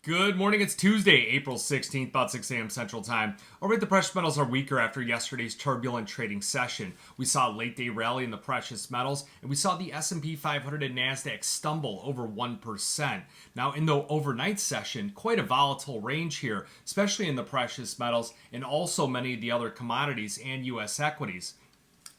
Good morning. It's Tuesday, April 16th, about 6 a.m. Central Time. Overnight, the precious metals are weaker after yesterday's turbulent trading session. We saw a late-day rally in the precious metals, and we saw the S&P 500 and NASDAQ stumble over 1%. Now, in the overnight session, quite a volatile range here, especially in the precious metals and also many of the other commodities and U.S. equities.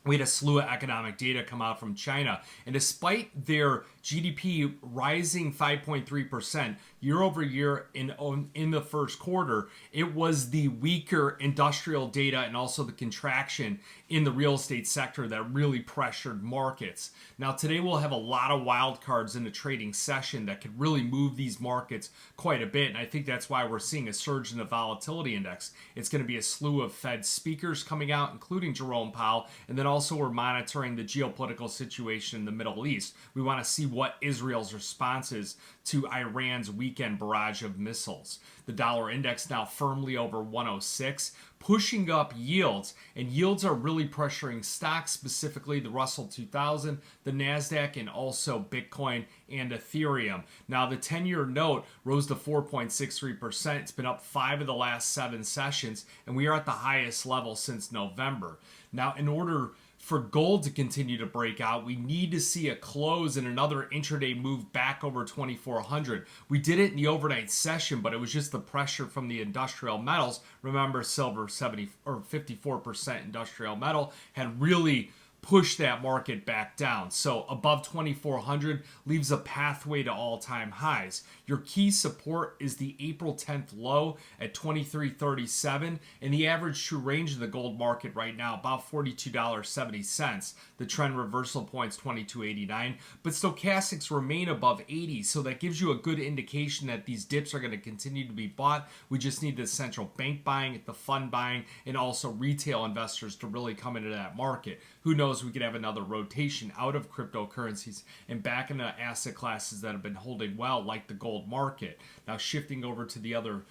We had a slew of economic data come out from China, and despite their GDP rising 5.3% year over year in the first quarter, it was the weaker industrial data and also the contraction in the real estate sector that really pressured markets. Now today we'll have a lot of wild cards in the trading session that could really move these markets quite a bit, and I think that's why we're seeing a surge in the volatility index. It's going to be a slew of Fed speakers coming out, including Jerome Powell, and then also we're monitoring the geopolitical situation in the Middle East. We want to see what Israel's response is to Iran's weekend barrage of missiles. The dollar index now firmly over 106, pushing up yields, and yields are really pressuring stocks, specifically the Russell 2000, the NASDAQ, and also Bitcoin and Ethereum. Now, the 10-year note rose to 4.63%. It's been up 5 of the last 7 sessions, and we are at the highest level since November. Now, in order for gold to continue to break out, we need to see a close and another intraday move back over 2,400. We did it in the overnight session, but it was just the pressure from the industrial metals. Remember, silver 70 or 54% industrial metal had really push that market back down. So above 2,400 leaves a pathway to all-time highs. Your key support is the April 10th low at 23.37, and the average true range of the gold market right now about $42.70. The trend reversal point's 22.89, but stochastics remain above 80, so that gives you a good indication that these dips are going to continue to be bought. We just need the central bank buying, the fund buying, and also retail investors to really come into that market. Who knows? We could have another rotation out of cryptocurrencies and back into asset classes that have been holding well, like the gold market. Now, shifting over to the other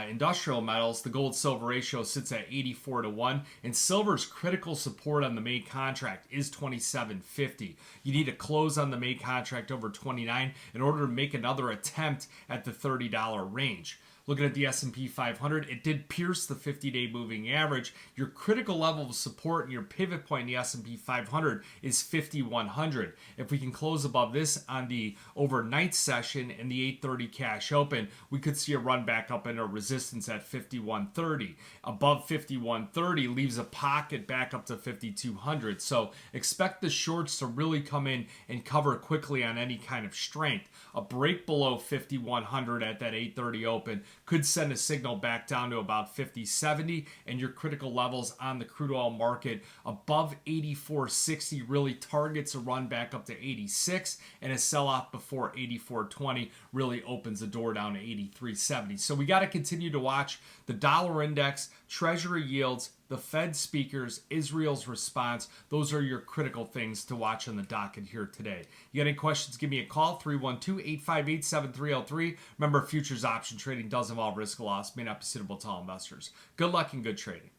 industrial metals, the gold-silver ratio sits at 84-1, and silver's critical support on the May contract is 27.50. You need to close on the May contract over 29 in order to make another attempt at the $30 range. Looking at the S&P 500, it did pierce the 50-day moving average. Your critical level of support and your pivot point in the S&P 500 is 5,100. If we can close above this on the overnight session and the 8:30 cash open, we could see a run back up into resistance at 5,130. Above 5,130 leaves a pocket back up to 5,200. So expect the shorts to really come in and cover quickly on any kind of strength. A break below 5,100 at that 8:30 open could send a signal back down to about 50.70, and your critical levels on the crude oil market above 84.60 really targets a run back up to 86, and a sell-off before 84.20 really opens the door down to 83.70. So we got to continue to watch the dollar index, treasury yields, the Fed speakers, Israel's response. Those are your critical things to watch on the docket here today. You got any questions, give me a call, 312-858-7303. Remember, futures option trading does involve risk of loss, may not be suitable to all investors. Good luck and good trading.